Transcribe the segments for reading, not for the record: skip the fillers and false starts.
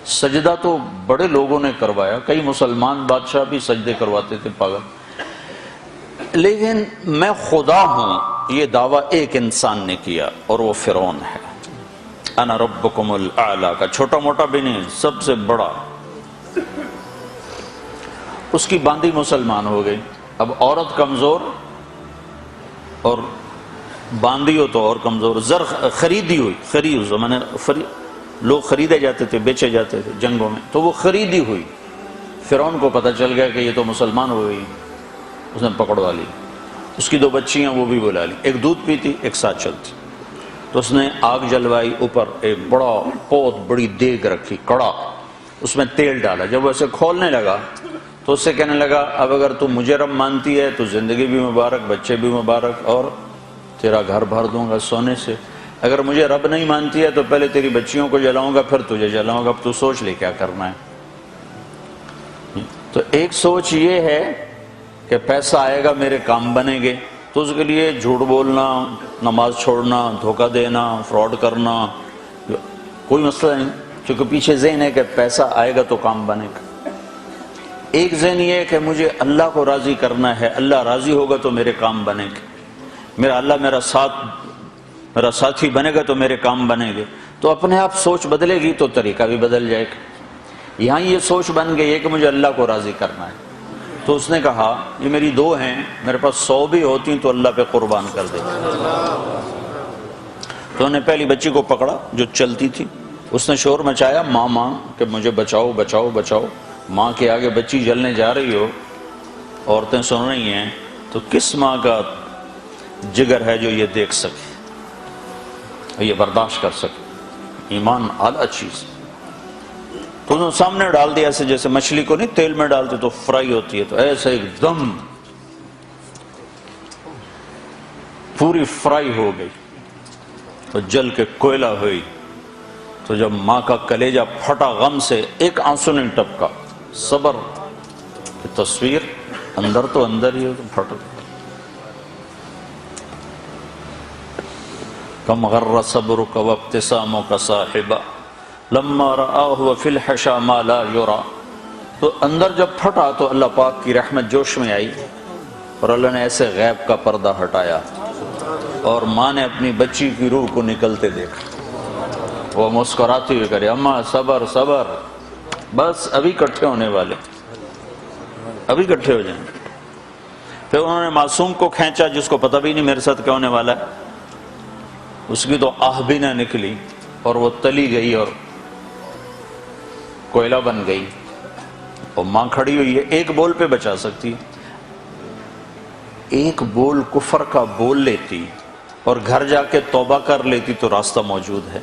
سجدہ تو بڑے لوگوں نے کروایا، کئی مسلمان بادشاہ بھی سجدے کرواتے تھے پاگل، لیکن میں خدا ہوں یہ دعویٰ ایک انسان نے کیا اور وہ فرعون ہے۔ انا ربکم الاعلی کا چھوٹا موٹا بھی نہیں، سب سے بڑا۔ اس کی باندی مسلمان ہو گئی۔ اب عورت کمزور اور باندی ہو تو اور کمزور، زر خریدی ہوئی، خرید اس زمانے لوگ خریدے جاتے تھے، بیچے جاتے تھے جنگوں میں، تو وہ خریدی ہوئی۔ فرعون کو پتہ چل گیا کہ یہ تو مسلمان ہو گئی، اس نے پکڑوا لی۔ اس کی 2 بچیاں وہ بھی بلا لی، ایک دودھ پیتی ایک ساتھ چلتی۔ تو اس نے آگ جلوائی، اوپر ایک بہت بڑی دیگ رکھی، کڑا، اس میں تیل ڈالا۔ جب وہ اسے کھولنے لگا تو اس سے کہنے لگا اب اگر تو مجھے رب مانتی ہے تو زندگی بھی مبارک، بچے بھی مبارک، اور تیرا گھر بھر دوں گا سونے سے۔ اگر مجھے رب نہیں مانتی ہے تو پہلے تیری بچیوں کو جلاؤں گا پھر تجھے جلاؤں گا، اب تو سوچ لے کیا کرنا ہے۔ تو ایک سوچ یہ ہے کہ پیسہ آئے گا میرے کام بنیں گے، تو اس کے لیے جھوٹ بولنا، نماز چھوڑنا، دھوکہ دینا، فراڈ کرنا کوئی مسئلہ نہیں، کیونکہ پیچھے ذہن ہے کہ پیسہ آئے گا تو کام بنے گا۔ ایک ذہن یہ ہے کہ مجھے اللہ کو راضی کرنا ہے، اللہ راضی ہوگا تو میرے کام بنے گے، میرا اللہ میرا ساتھی بنے گا تو میرے کام بنے گے۔ تو اپنے آپ سوچ بدلے گی تو طریقہ بھی بدل جائے گا۔ یہاں یہ سوچ بن گئی ہے کہ مجھے اللہ کو راضی کرنا ہے، تو اس نے کہا یہ میری 2 ہیں، میرے پاس 100 بھی ہوتی تو اللہ پہ قربان کر دیتا۔ تو انہوں نے پہلی بچی کو پکڑا جو چلتی تھی، اس نے شور مچایا ماں ماں کہ مجھے بچاؤ بچاؤ بچاؤ۔ ماں کے آگے بچی جلنے جا رہی ہو، عورتیں سن رہی ہیں، تو کس ماں کا جگر ہے جو یہ دیکھ سکے، یہ برداشت کر سکے؟ ایمان اعلیٰ چیز۔ تو انہوں نے سامنے ڈال دیا، ایسے جیسے مچھلی کو نہیں تیل میں ڈالتے تو فرائی ہوتی ہے، تو ایسے ایک دم پوری فرائی ہو گئی، تو جل کے کوئلہ ہوئی۔ تو جب ماں کا کلیجہ پھٹا غم سے، ایک آنسو نہیں ٹپکا، صبر کی تصویر اندر تو اندر ہی پھٹ گئی۔ کم غر صبرک وابتسامک صاحبا لما رآہ وفی الحشا ما لا یرا۔ تو اندر جب پھٹا تو اللہ پاک کی رحمت جوش میں آئی، اور اللہ نے ایسے غیب کا پردہ ہٹایا، اور ماں نے اپنی بچی کی روح کو نکلتے دیکھا۔ وہ مسکراتی ہوئی کرے اماں صبر صبر، بس ابھی کٹھے ہونے والے، ابھی کٹھے ہو جائیں۔ پھر انہوں نے معصوم کو کھینچا جس کو پتہ بھی نہیں میرے ساتھ کیا ہونے والا ہے، اس کی تو آہ بھی نہ نکلی، اور وہ تلی گئی اور کوئلہ بن گئی، اور ماں کھڑی ہوئی ہے، ایک بول پہ بچا سکتی، ایک بول کفر کا بول لیتی اور گھر جا کے توبہ کر لیتی تو راستہ موجود ہے،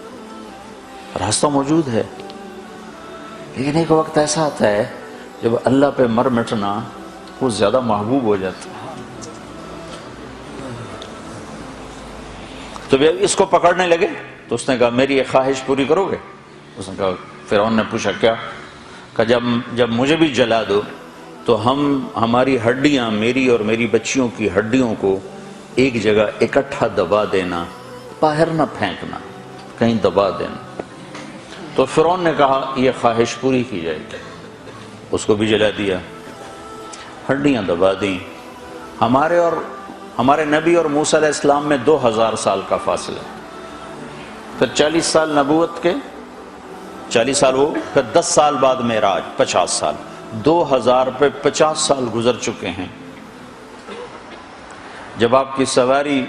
راستہ موجود ہے۔ لیکن ایک وقت ایسا آتا ہے جب اللہ پہ مر مٹنا وہ زیادہ محبوب ہو جاتا ہے۔ تو اس کو پکڑنے لگے تو اس نے کہا میری ایک خواہش پوری کرو گے؟ اس نے کہا، فرعون نے پوچھا کیا؟ کہ جب مجھے بھی جلا دو تو ہماری ہڈیاں، میری اور میری بچیوں کی ہڈیوں کو ایک جگہ اکٹھا دبا دینا، باہر نہ پھینکنا، کہیں دبا دینا۔ تو فرعون نے کہا یہ خواہش پوری کی جائے گی، اس کو بھی جلا دیا، ہڈیاں دبا دیں۔ ہمارے نبی اور موسیٰ علیہ السلام میں 2000 سال کا فاصلہ، پھر 40 سال نبوت کے، 40 سال ہو، پھر 10 سال بعد معراج، 50 سال، 2000 پہ 50 سال گزر چکے ہیں۔ جب آپ کی سواری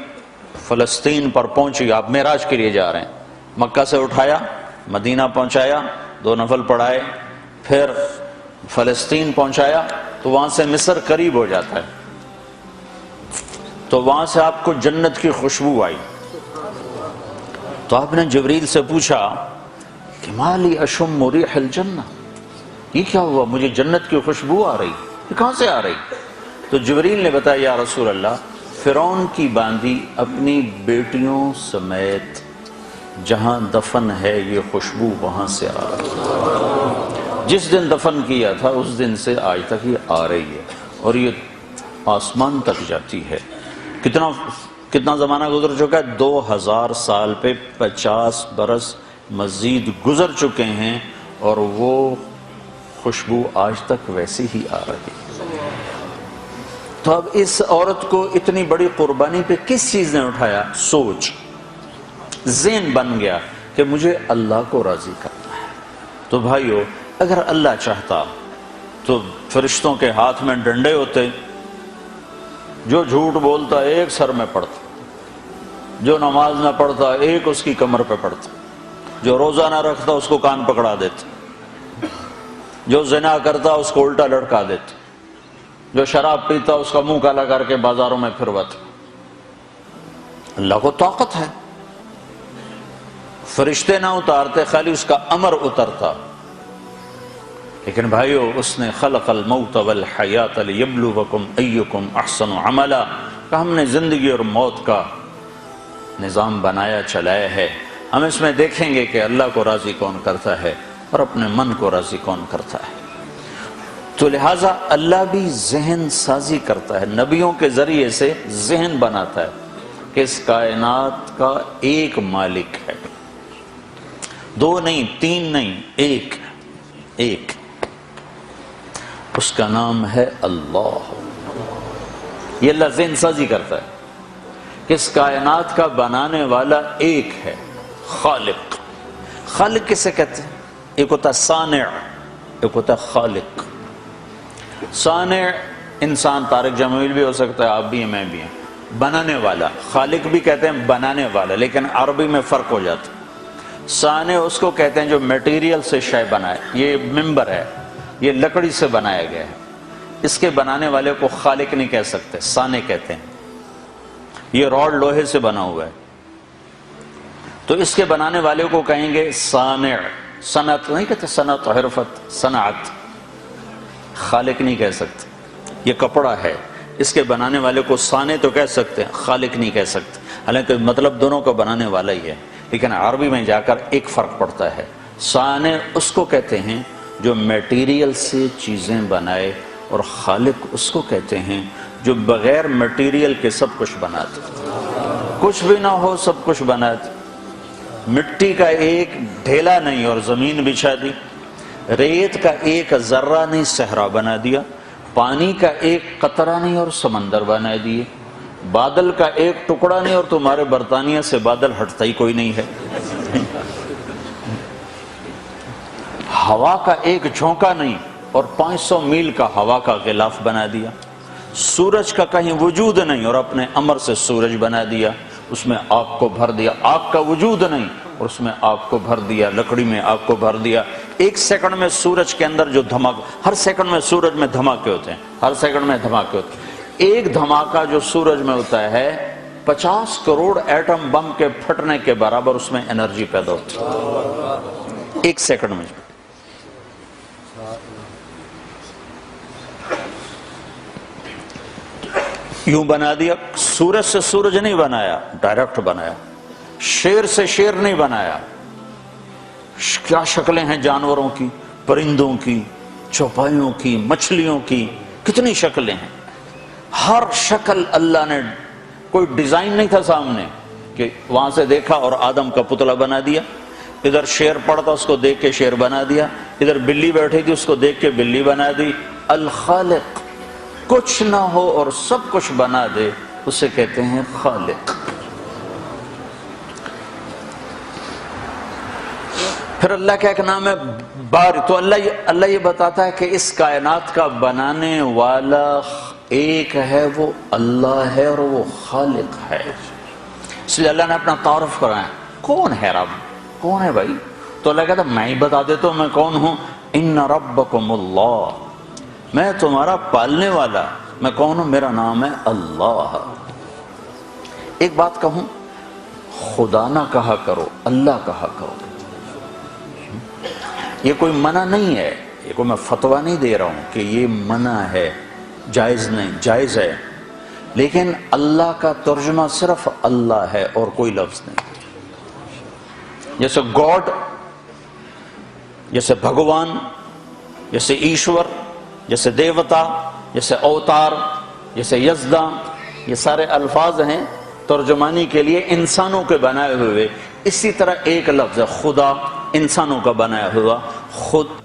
فلسطین پر پہنچی، آپ معراج کے لیے جا رہے ہیں، مکہ سے اٹھایا، مدینہ پہنچایا، 2 نفل پڑھائے، پھر فلسطین پہنچایا، تو وہاں سے مصر قریب ہو جاتا ہے، تو وہاں سے آپ کو جنت کی خوشبو آئی، تو آپ نے جبریل سے پوچھا کہ ما لی اشم ریح الجنہ، یہ کیا ہوا، مجھے جنت کی خوشبو آ رہی، یہ کہاں سے آ رہی؟ تو جبریل نے بتایا یا رسول اللہ، فرعون کی باندی اپنی بیٹیوں سمیت جہاں دفن ہے یہ خوشبو وہاں سے آ رہی ہے، جس دن دفن کیا تھا اس دن سے آج تک یہ آ رہی ہے، اور یہ آسمان تک جاتی ہے۔ کتنا زمانہ گزر چکا ہے؟ 2000 سال پہ 50 برس مزید گزر چکے ہیں، اور وہ خوشبو آج تک ویسی ہی آ رہی. تو اب اس عورت کو اتنی بڑی قربانی پہ کس چیز نے اٹھایا؟ سوچ، ذہن بن گیا کہ مجھے اللہ کو راضی کرنا ہے. تو بھائیو، اگر اللہ چاہتا تو فرشتوں کے ہاتھ میں ڈنڈے ہوتے، جو جھوٹ بولتا ایک سر میں پڑتا، جو نماز نہ پڑھتا ایک اس کی کمر پہ پڑتا، جو روزہ نہ رکھتا اس کو کان پکڑا دیتے، جو زنا کرتا اس کو الٹا لٹکا دیتے، جو شراب پیتا اس کا منہ کالا کر کے بازاروں میں پھرواتے. اللہ کو طاقت ہے، فرشتے نہ اتارتے، خالی اس کا امر اترتا. لیکن بھائیو، اس نے خلق الموت والحیات لیبلوکم ایکم احسن عملا، کہ ہم نے زندگی اور موت کا نظام بنایا چلایا ہے، ہم اس میں دیکھیں گے کہ اللہ کو راضی کون کرتا ہے اور اپنے من کو راضی کون کرتا ہے. تو لہٰذا اللہ بھی ذہن سازی کرتا ہے، نبیوں کے ذریعے سے ذہن بناتا ہے کہ اس کائنات کا ایک مالک ہے، دو نہیں، تین نہیں، ایک. اس کا نام ہے اللہ. یہ اللہ ذہن سازی کرتا ہے کہ اس کائنات کا بنانے والا ایک ہے، خالق. خالق کسے کہتے ہیں؟ ایک ہوتا صانع، ایک ہوتا خالق. صانع انسان طارق جمیل بھی ہو سکتا ہے، آپ بھی ہیں، میں بھی ہیں. بنانے والا، خالق بھی کہتے ہیں بنانے والا، لیکن عربی میں فرق ہو جاتا. صانع اس کو کہتے ہیں جو میٹیریل سے شے بنائے. یہ ممبر ہے، یہ لکڑی سے بنایا گیا ہے، اس کے بنانے والے کو خالق نہیں کہہ سکتے، صانع کہتے ہیں. یہ راڈ لوہے سے بنا ہوا ہے تو اس کے بنانے والے کو کہیں گے صانع. صنعت نہیں کہتے، صنعت حرفت، صنعت. خالق نہیں کہہ سکتے. یہ کپڑا ہے، اس کے بنانے والے کو صانع تو کہہ سکتے ہیں، خالق نہیں کہہ سکتے. حالانکہ مطلب دونوں کا بنانے والا ہی ہے، لیکن عربی میں جا کر ایک فرق پڑتا ہے. صانع اس کو کہتے ہیں جو میٹیریل سے چیزیں بنائے، اور خالق اس کو کہتے ہیں جو بغیر میٹیریل کے سب کچھ بناتے، کچھ بھی نہ ہو سب کچھ بناتے. مٹی کا ایک ڈھیلا نہیں اور زمین بچھا دی، ریت کا ایک ذرہ نہیں صحرا بنا دیا، پانی کا ایک قطرہ نہیں اور سمندر بنا دیے، بادل کا ایک ٹکڑا نہیں اور تمہارے برطانیہ سے بادل ہٹتا ہی کوئی نہیں ہے، ہوا کا ایک جھونکا نہیں اور 500 میل کا ہوا کا غلاف بنا دیا، سورج کا کہیں وجود نہیں اور اپنے امر سے سورج بنا دیا، اس میں آگ کو بھر دیا. آگ کا وجود نہیں اور اس میں آگ کو بھر دیا، لکڑی میں آگ کو بھر دیا. ایک سیکنڈ میں سورج کے اندر جو دھماکہ، ہر سیکنڈ میں سورج میں دھماکے ہوتے ہیں، ہر سیکنڈ میں دھماکے ہوتے ہیں. ایک دھماکہ جو سورج میں ہوتا ہے 50 کروڑ ایٹم بم کے پھٹنے کے برابر اس میں انرجی پیدا ہوتی ہے ایک سیکنڈ میں. یوں بنا دیا. سورج سے سورج نہیں بنایا، ڈائریکٹ بنایا. شیر سے شیر نہیں بنایا. کیا شکلیں ہیں جانوروں کی، پرندوں کی، چوپایوں کی، مچھلیوں کی، کتنی شکلیں ہیں. ہر شکل اللہ نے، کوئی ڈیزائن نہیں تھا سامنے کہ وہاں سے دیکھا اور آدم کا پتلا بنا دیا. ادھر شیر پڑتا اس کو دیکھ کے شیر بنا دیا، ادھر بلی بیٹھی تھی اس کو دیکھ کے بلی بنا دی. الخالق، کچھ نہ ہو اور سب کچھ بنا دے، اسے کہتے ہیں خالق. پھر اللہ کا ایک نام ہے باری. تو اللہ یہ بتاتا ہے کہ اس کائنات کا بنانے والا ایک ہے، وہ اللہ ہے اور وہ خالق ہے. اس لیے اللہ نے اپنا تعارف کرایا، کون ہے رب، کون ہے بھائی؟ تو اللہ کہتا میں ہی بتا دیتا ہوں میں کون ہوں. ان ربکم اللہ، میں تمہارا پالنے والا، میں کون ہوں؟ میرا نام ہے اللہ. ایک بات کہوں، خدا نہ کہا کرو، اللہ کہا کرو. یہ کوئی منع نہیں ہے، یہ کوئی میں فتویٰ نہیں دے رہا ہوں کہ یہ منع ہے، جائز نہیں، جائز ہے. لیکن اللہ کا ترجمہ صرف اللہ ہے اور کوئی لفظ نہیں. جیسے گاڈ، جیسے بھگوان، جیسے ایشور، جیسے دیوتا، جیسے اوتار، جیسے یزداں، یہ سارے الفاظ ہیں ترجمانی کے لیے انسانوں کے بنائے ہوئے. اسی طرح ایک لفظ ہے خدا، انسانوں کا بنایا ہوا. خود